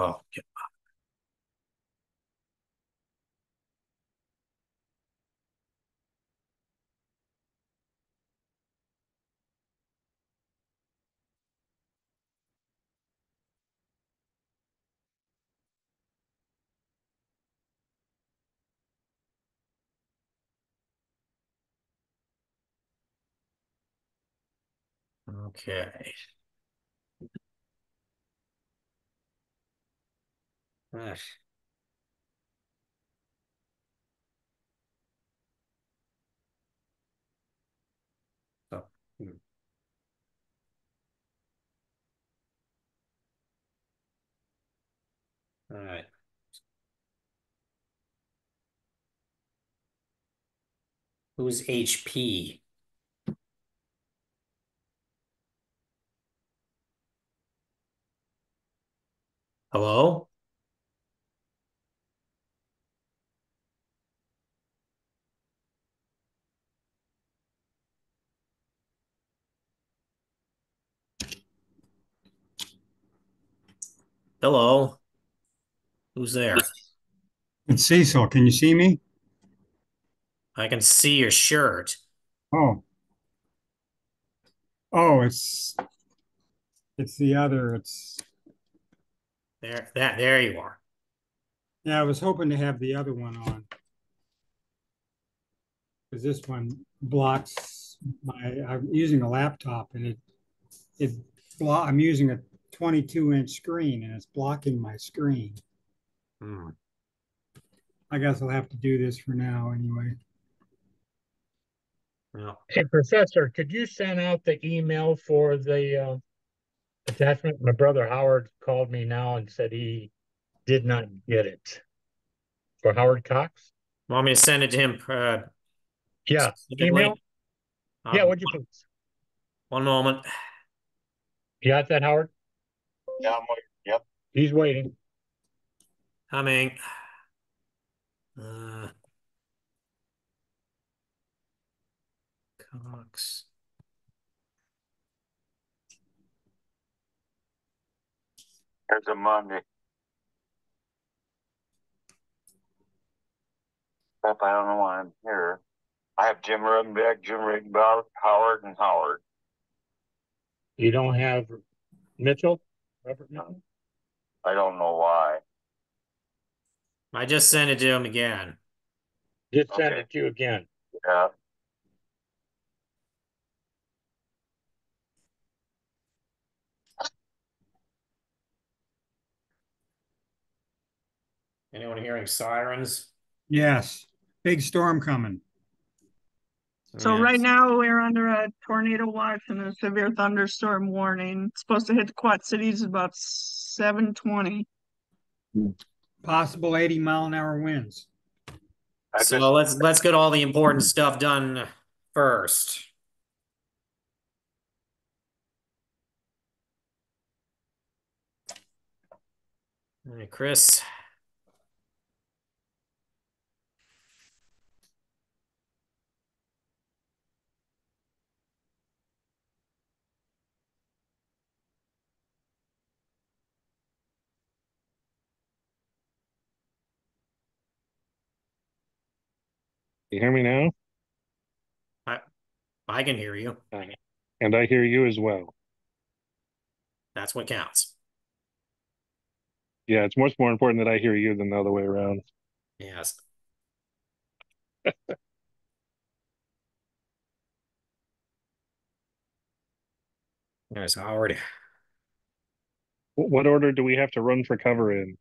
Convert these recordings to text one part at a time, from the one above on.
Oh, okay. Ah, so, all right. Who's HP? Hello? Hello? Who's there? It's Cecil. Can you see me? I can see your shirt. Oh, it's the other. It's There you are. Yeah, I was hoping to have the other one on because this one blocks my. I'm using a laptop and it I'm using a 22-inch screen and it's blocking my screen. Hmm. I guess I'll have to do this for now anyway. Well, Hey, Professor, could you send out the email for the attachment? My brother Howard called me now and said he did not get it. For Howard Cox? want me to send it to him Yeah. Email? specifically? Yeah, Uh, would you please? one moment. You got that, Howard? Yeah, I'm waiting. Yep. He's waiting. Coming. Uh, Cox. There's a Monday. Except I don't know why I'm here. I have Jim Rudenbeck, Jim Riggenbauer, Howard, and Howard. You don't have Mitchell? Robert Mitchell? I don't know why. I just sent it to him again. Just send Okay. it to you again. Yeah. Anyone hearing sirens? Yes, big storm coming. So right Yes. now we're under a tornado watch and a severe thunderstorm warning. It's supposed to hit the Quad Cities about 7:20. Possible 80-mile-an-hour winds. I So just let's get all the important stuff done first. All right, Chris. You hear me now? I I can hear you. And I hear you as well. That's what counts. Yeah, it's much more important that I hear you than the other way around. Yes. Yes, Howard. What order do we have to run for cover in?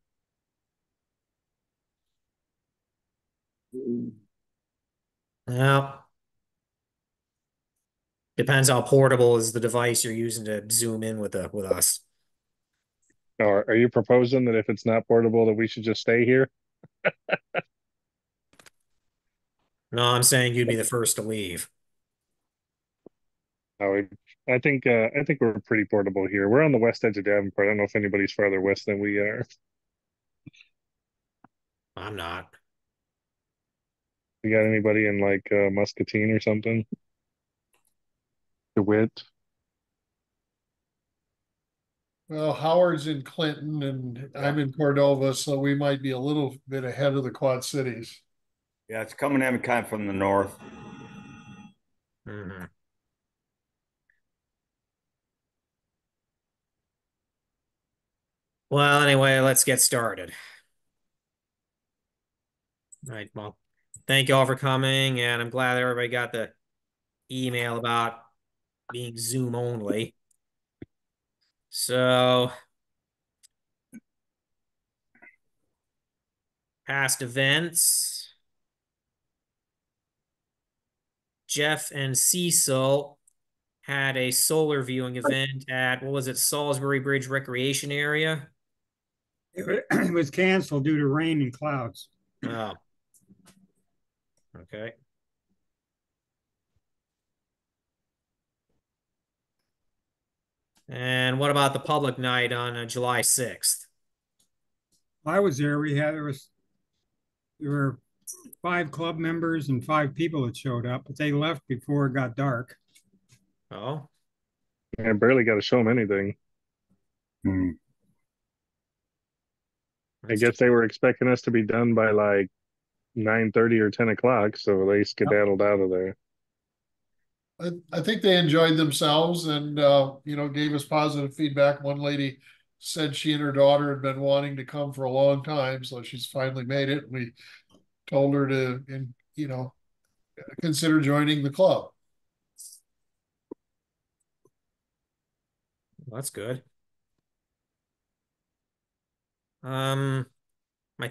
Well, depends how portable is the device you're using to zoom in with us. Or are you proposing that if it's not portable that we should just stay here? No, I'm saying you'd be the first to leave. Oh, I think we're pretty portable here. We're on the west edge of Davenport. I don't know if anybody's farther west than we are. I'm not. You got anybody in like Muscatine or something? DeWitt? Well, Howard's in Clinton and I'm in Cordova, so we might be a little bit ahead of the Quad Cities. Yeah, it's coming in kind of from the north. Mhm. Well, anyway, let's get started. All right, well, thank you all for coming, and I'm glad everybody got the email about being Zoom only. So, past events. Jeff and Cecil had a solar viewing event at, what was it, Salisbury Bridge Recreation Area? It was canceled due to rain and clouds. Oh. Okay. And what about the public night on July 6th? I was there. There were 5 club members and 5 people that showed up, but they left before it got dark. Oh, I barely got to show them anything. I guess they were expecting us to be done by like 9:30 or 10 o'clock, so they skedaddled out of there. I think they enjoyed themselves and, gave us positive feedback. One lady said she and her daughter had been wanting to come for a long time, so she's finally made it. We told her to, consider joining the club. that's good. I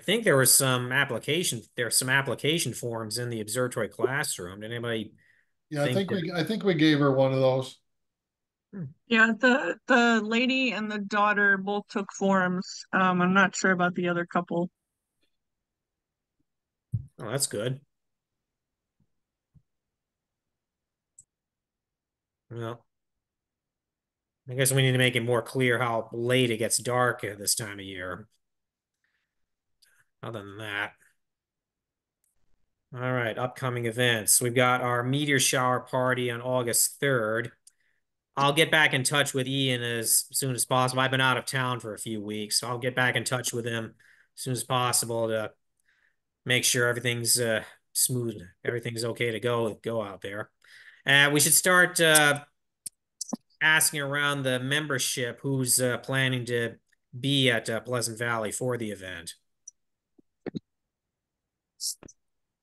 think there was some application forms in the observatory classroom. Did anybody Yeah, I think think we gave her one of those. Yeah, the lady and the daughter both took forms. I'm not sure about the other couple. Oh, that's good. Well, I guess we need to make it more clear how late it gets dark at this time of year. Other than that. All right, upcoming events. We've got our meteor shower party on August 3rd. I'll get back in touch with Ian as soon as possible. I've been out of town for a few weeks, so I'll get back in touch with him as soon as possible to make sure everything's smooth, everything's okay to go out there. We should start asking around the membership who's planning to be at Pleasant Valley for the event.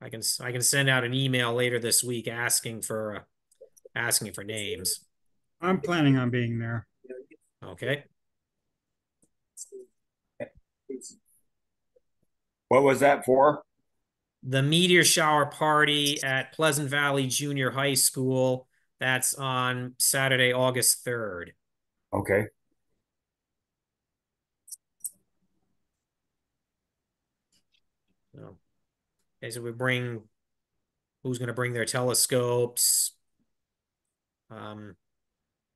I can send out an email later this week asking for names. I'm planning on being there. Okay. What was that for? The meteor shower party at Pleasant Valley Junior High School. That's on Saturday, August 3rd. Okay. So, okay, so who's going to bring their telescopes?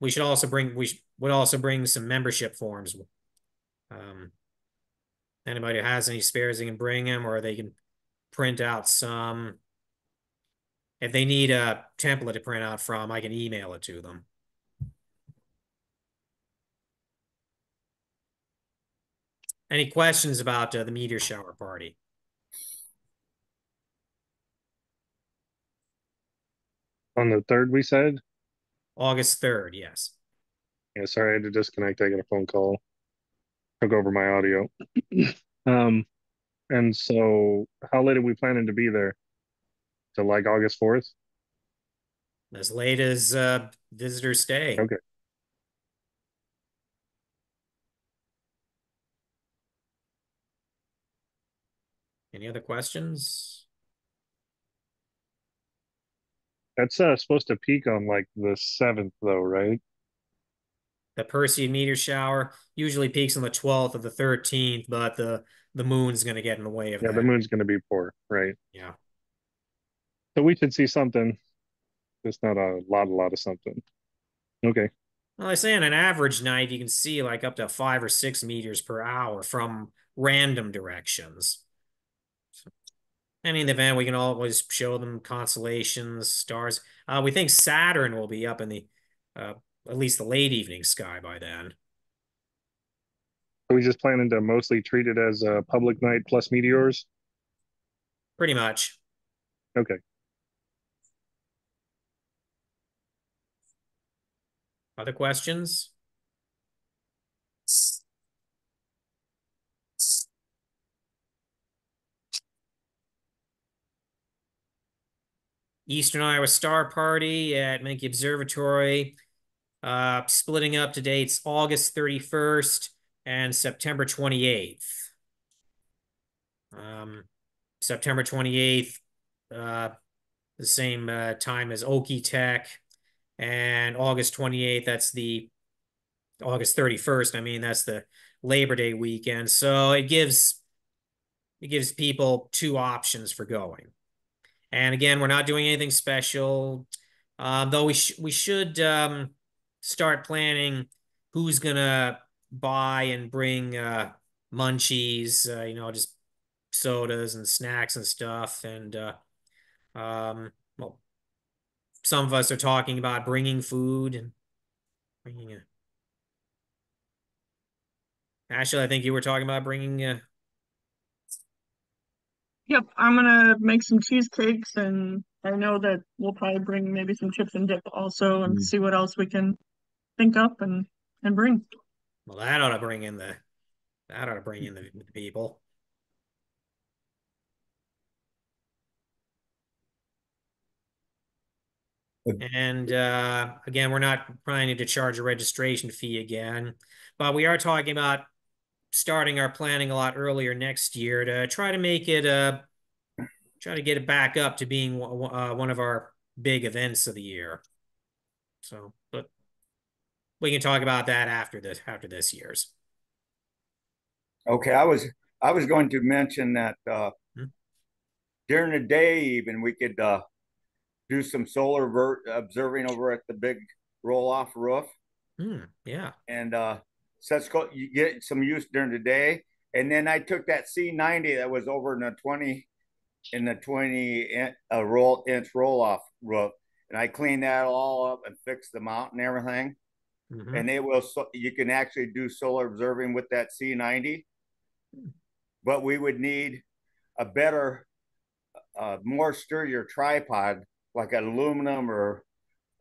We should also bring some membership forms. Anybody who has any spares, they can bring them, or they can print out some. If they need a template to print out from, I can email it to them. Any questions about the meteor shower party? On the 3rd, we said? August 3rd, yes. Yeah, sorry, I had to disconnect. I got a phone call. Took over my audio. And so how late are we planning to be there? To like August 4th? As late as visitors stay. Okay. Any other questions? That's supposed to peak on like the 7th though, right? The Perseid meteor shower usually peaks on the 12th or the 13th, but the moon's going to get in the way of Yeah, that. the moon's going to be poor, right? Yeah. So we should see something. Just not a lot of something. Okay. Well, I say on an average night, you can see like up to 5 or 6 meters per hour from random directions. So, and in the event, we can always show them constellations, stars. We think Saturn will be up in the at least the late evening sky by then. Are we just planning to mostly treat it as a public night plus meteors? Pretty much. Okay. Other questions? Eastern Iowa Star Party at Menke Observatory, splitting up to dates August 31st and September 28th. September 28th, the same time as Okie Tech, and August 28th, that's the August 31st. I mean, that's the Labor Day weekend. So it gives people two options for going. And again, we're not doing anything special, though we should start planning who's gonna buy and bring munchies, you know, just sodas and snacks and stuff. And well, some of us are talking about bringing food and bringing a. Ashley, I think you were talking about bringing. Yep, I'm gonna make some cheesecakes, and I know that we'll probably bring maybe some chips and dip also, and see what else we can think up and bring. Well, that ought to bring in the people. And again, we're not planning to charge a registration fee again, but we are talking about starting our planning a lot earlier next year to try to make it try to get it back up to being one of our big events of the year. So, but we can talk about that after this year's. Okay, I was going to mention that during the day even we could do some solar observing over at the big roll-off roof. Yeah. And so that's cool. You get some use during the day. And then I took that C90 that was over in the 20 inch roll-off roof, and I cleaned that all up and fixed the mount and everything. And it will, you can actually do solar observing with that C90, but we would need a better, more sturdier tripod, like an aluminum or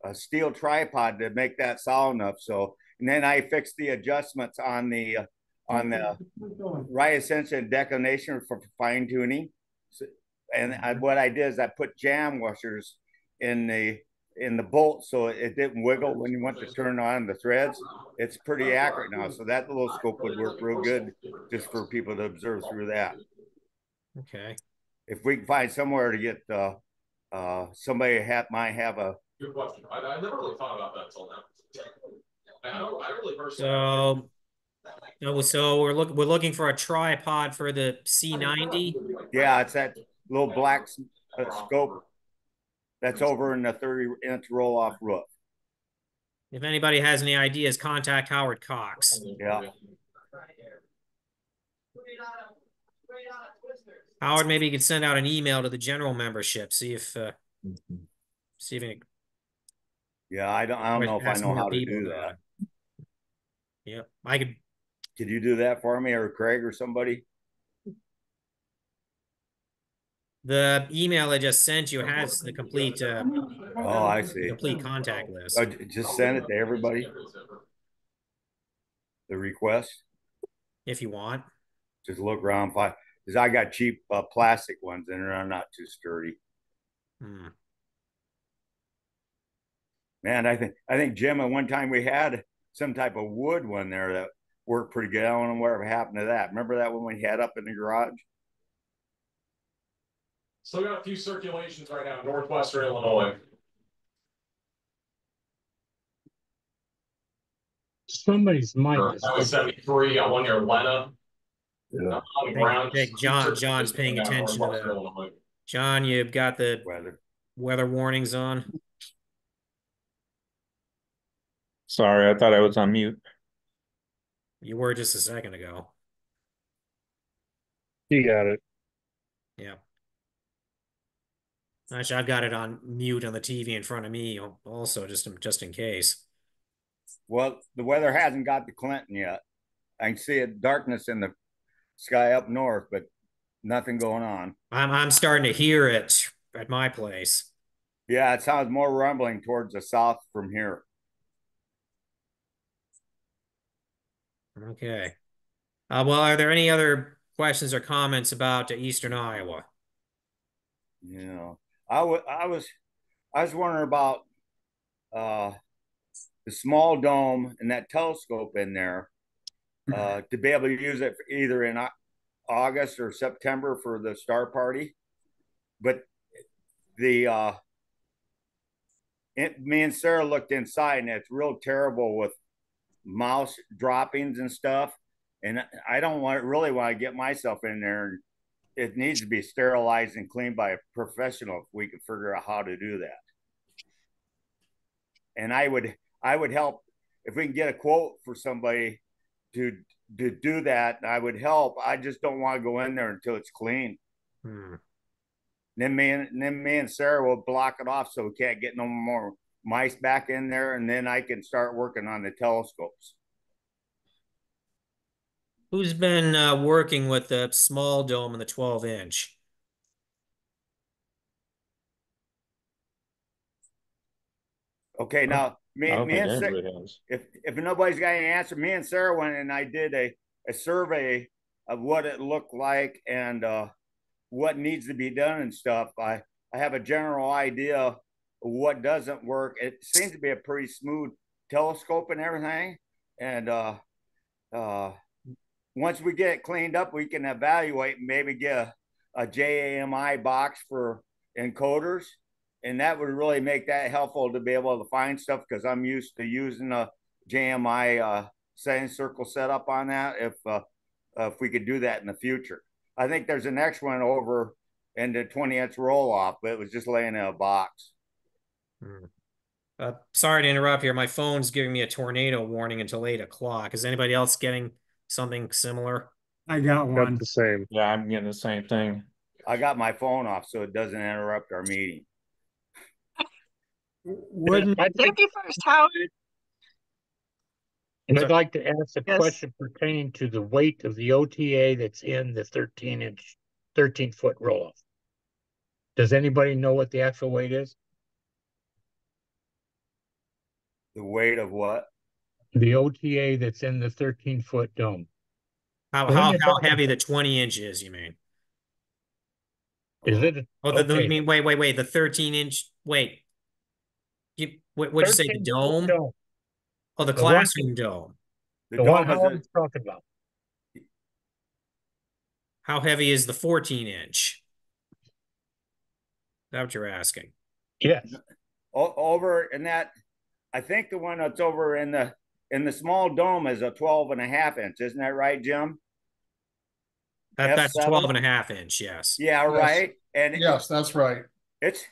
a steel tripod to make that solid enough. So, and then I fixed the adjustments on the right ascension declination for fine tuning. So, and what I did is I put jam washers in the bolt so it didn't wiggle when you went to turn on the threads. It's pretty accurate now. So that little scope would work real good just for people to observe through that. Okay. If we can find somewhere to get somebody might have a good question. I never really thought about that until now. I really personally. So we're looking for a tripod for the C90. Yeah, it's that little black scope that's over in the 30-inch roll-off roof. If anybody has any ideas, contact Howard Cox. Yeah. Howard, maybe you could send out an email to the general membership. See if any. Yeah, I don't know if I know how to do that. Yeah, I could. Could you do that for me, or Craig, or somebody? The email I just sent you has the complete. Oh, I see. Complete contact list. Oh, just send it to everybody. The request. If you want. Just look around, because I got cheap plastic ones, and they're not too sturdy. Man, I think Jim, at one time we had some type of wood one there that worked pretty good. I don't know whatever happened to that. Remember that one we had up in the garage? Still got a few circulations right now in northwestern Illinois. Somebody's mic. That was 73 on one near Lena. Yeah. I think John's paying attention to that. John, you've got the weather warnings on. Sorry, I thought I was on mute. You were just a second ago. You got it. Yeah. Actually, I've got it on mute on the TV in front of me also, just in case. Well, the weather hasn't got to Clinton yet. I can see it darkness in the sky up north, but nothing going on. I'm starting to hear it at my place. Yeah, it sounds more rumbling towards the south from here. Okay. Well, are there any other questions or comments about eastern Iowa? Yeah, I was wondering about the small dome and that telescope in there to be able to use it either in August or September for the star party. But me and Sarah looked inside, and it's real terrible with mouse droppings and stuff. And I don't really want to get myself in there. It needs to be sterilized and cleaned by a professional if we can figure out how to do that. And I would help if we can get a quote for somebody to do that. I would help. I just don't want to go in there until it's clean. Then me and Sarah will block it off so we can't get no more mice back in there, and then I can start working on the telescopes. Who's been working with the small dome and the 12-inch? Okay, now me and Sarah, anybody has. if nobody's got any answer, me and Sarah went and I did a survey of what it looked like and what needs to be done and stuff. I have a general idea of what doesn't work. It seems to be a pretty smooth telescope and everything. And once we get it cleaned up, we can evaluate and maybe get a JAMI box for encoders. And that would really make that helpful to be able to find stuff because I'm used to using a JMI setting circle setup on that if we could do that in the future. I think there's an next one over in the 20-inch roll-off, but it was just laying in a box. Sorry to interrupt here. My phone's giving me a tornado warning until 8 o'clock. Is anybody else getting something similar? I got one. Got the same. Yeah, I'm getting the same thing. I got my phone off so it doesn't interrupt our meeting. Wouldn't Thank you first, Howard. And I'd like to ask a question pertaining to the weight of the OTA that's in the 13-foot roll-off. Does anybody know what the actual weight is? The weight of what? The OTA that's in the 13-foot dome. How heavy the 20 inches, you mean? Is it? You mean, wait, the 13-inch, what'd you say, the dome? Oh, the classroom dome. The one Howard's talking about. How heavy is the 14-inch? Is that what you're asking? Yes. Over in that, I think the one that's over in the small dome is a 12.5 inch. Isn't that right, Jim? That's 12.5 inch, yes. Yeah, right. And yes, that's right. It's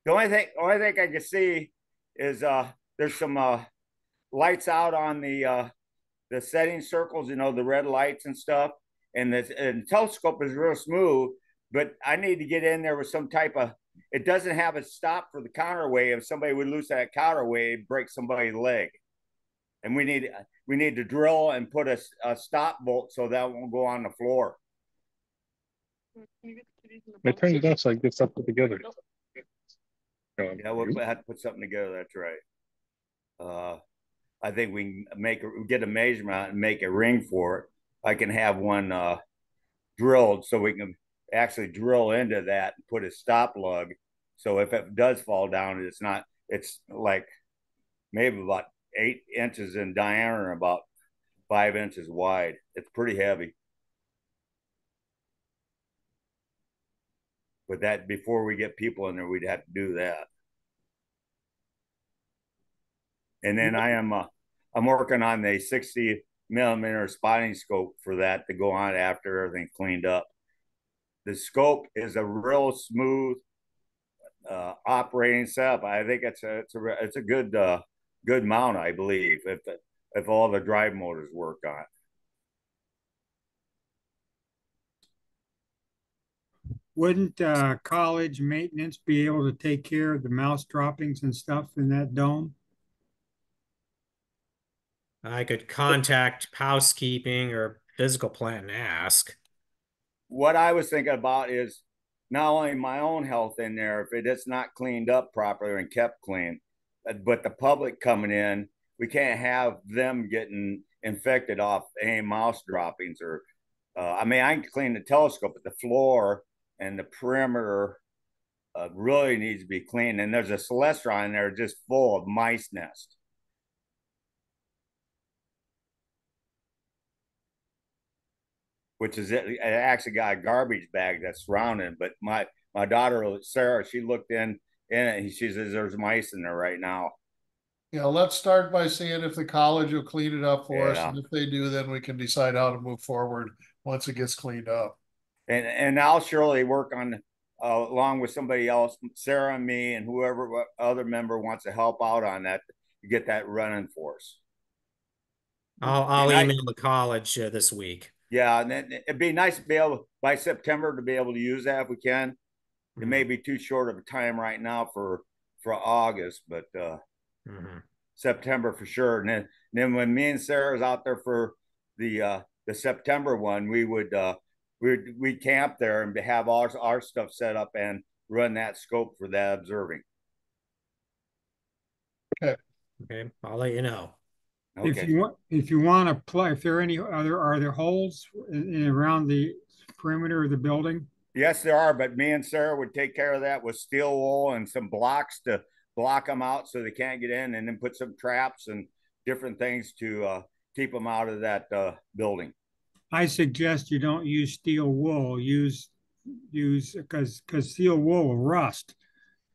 the only thing I can see is there's some lights out on the setting circles, the red lights and stuff. And the telescope is real smooth, but I need to get in there with some type of, it doesn't have a stop for the counterweight. If somebody would lose that counterweight, break somebody's leg. And we need to drill and put a stop bolt so that won't go on the floor. I turned it off so I get something together. Yeah, we'll have to put something together. That's right. I think we can get a measurement and make a ring for it. I can have one drilled so we can actually drill into that and put a stop lug. So if it does fall down, it's like maybe about 8 inches in diameter and about 5 inches wide. It's pretty heavy. But that, before we get people in there, we'd have to do that. And then I'm working on the 60mm spotting scope for that to go on after everything's cleaned up. The scope is a real smooth operating setup. I think it's a good mount, I believe, if all the drive motors work on it. Wouldn't college maintenance be able to take care of the mouse droppings and stuff in that dome? I could contact housekeeping or physical plant and ask. What I was thinking about is not only my own health in there, if it is not cleaned up properly and kept clean, but the public coming in, we can't have them getting infected off any mouse droppings or, I mean, I can clean the telescope, but the floor and the perimeter really needs to be clean. And there's a celestron in there just full of mice nests. Which is it actually got a garbage bag that's surrounding. But my daughter Sarah, she looked in it and she says there's mice in there right now. Yeah, let's start by seeing if the college will clean it up for us, Yeah. and if they do, then we can decide how to move forward once it gets cleaned up. And I'll surely work on along with somebody else, Sarah and me, and whoever other member wants to help out on that to get that running for us. I'll And email the college this week. Yeah, and it'd be nice to be able by September to be able to use that if we can. It may be too short of a time right now for August, but September for sure. And then when me and Sarah's out there for the September one, we would we'd camp there and have our stuff set up and run that scope for that observing. Okay. Okay, I'll let you know. Okay. If you want to play, if there are there holes around the perimeter of the building? Yes, there are, but me and Sarah would take care of that with steel wool and some blocks to block them out so they can't get in, and then put some traps and different things to keep them out of that building. I suggest you don't use steel wool. Use because steel wool will rust.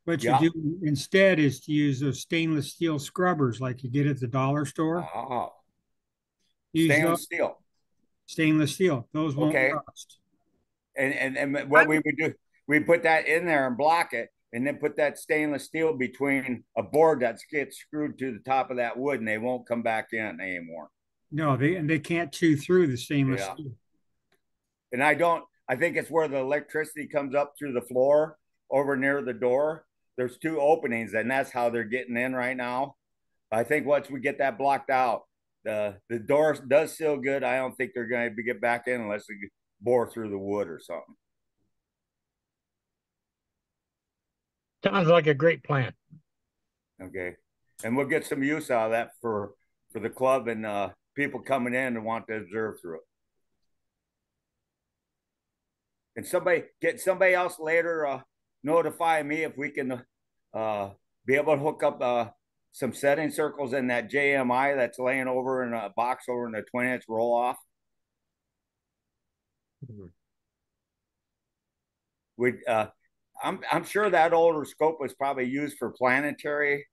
What you do instead is to use those stainless steel scrubbers like you get at the dollar store. Oh. Stainless steel. Stainless steel. Those won't rust. And what we would do, we put that in there and block it, and then put that stainless steel between a board that gets screwed to the top of that wood, and they won't come back in anymore. No, they can't chew through the stainless steel. And I think it's where the electricity comes up through the floor over near the door. There's two openings, and that's how they're getting in right now. I think once we get that blocked out, the door does seal good. I don't think they're going to get back in unless they bore through the wood or something. Sounds like a great plan. Okay. And we'll get some use out of that for the club and people coming in and want to observe through it. And somebody else later notify me if we can be able to hook up some setting circles in that JMI that's laying over in a box over in the 20-inch roll off. I'm sure that older scope was probably used for planetary,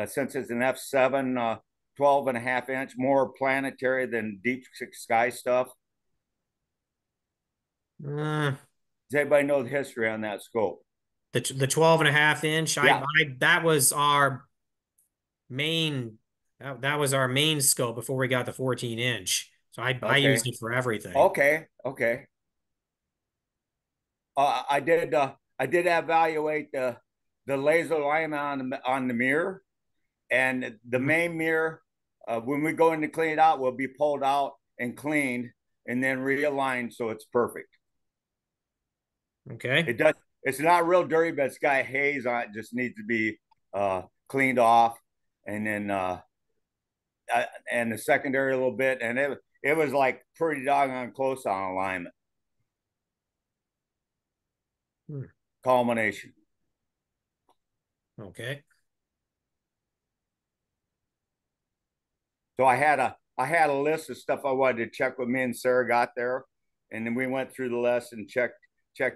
since it's an F7 12.5 inch, more planetary than deep sky stuff. Does anybody know the history on that scope? The 12.5 inch. Yeah. That was our main. That was our main scope before we got the 14 inch. So I used it for everything. Okay. I did evaluate the laser alignment on the mirror, and the main mirror, when we go in to clean it out, will be pulled out and cleaned and then realigned so it's perfect. Okay. It does. It's not real dirty, but it's got haze on it. Just needs to be cleaned off, and then and the secondary a little bit, and it was like pretty doggone close on alignment. Culmination. Okay. So I had a list of stuff I wanted to check with me and Sarah got there, and then we went through the list and checked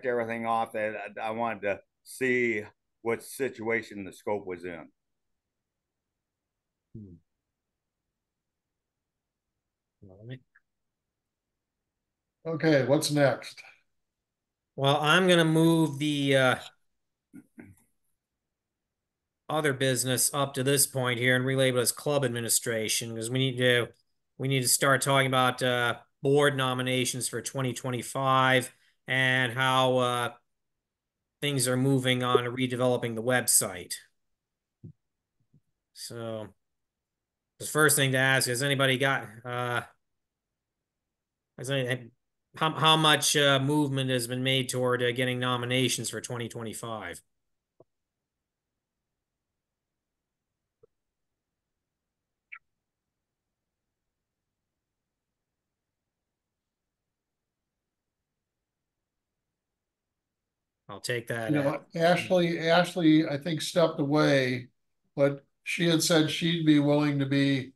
everything off that I wanted to see what situation the scope was in. Okay, what's next? Well, I'm going to move the other business up to this point here and relabel it as club administration, because we need to start talking about board nominations for 2025 and how things are moving on redeveloping the website. So The first thing to ask, has anybody got, has any, how much movement has been made toward getting nominations for 2025? I'll take that. Ashley, I think stepped away, but she had said she'd be willing to be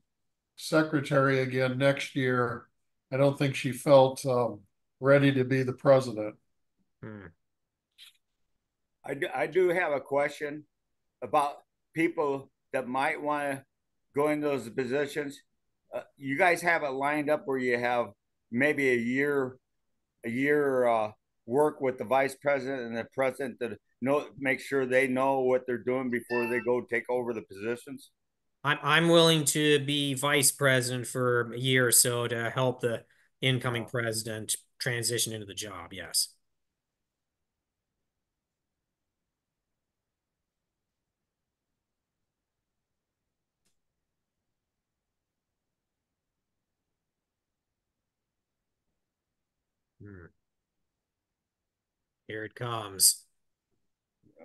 secretary again next year. I don't think she felt ready to be the president. Hmm. I do have a question about people that might want to go in those positions. You guys have it lined up where you have maybe a year work with the vice president and the president to make sure they know what they're doing before they go take over the positions. I'm willing to be vice president for a year or so to help the incoming president transition into the job. Yes. Hmm. Here it comes.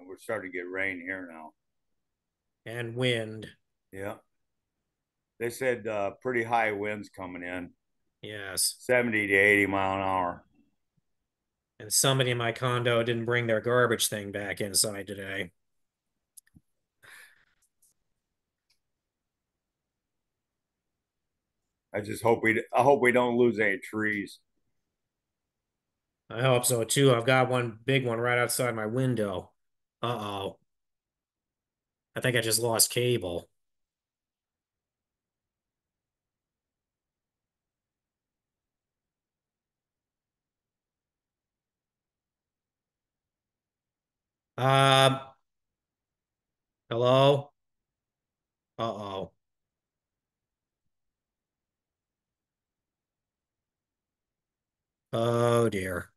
We're starting to get rain here now. And wind. Yeah. They said pretty high winds coming in. Yes. 70 to 80 mile an hour. And somebody in my condo didn't bring their garbage thing back inside today. I hope we don't lose any trees. I hope so too. I've got one big one right outside my window. Uh-oh. I think I just lost cable. Uh, Hello? Uh-oh. Oh dear.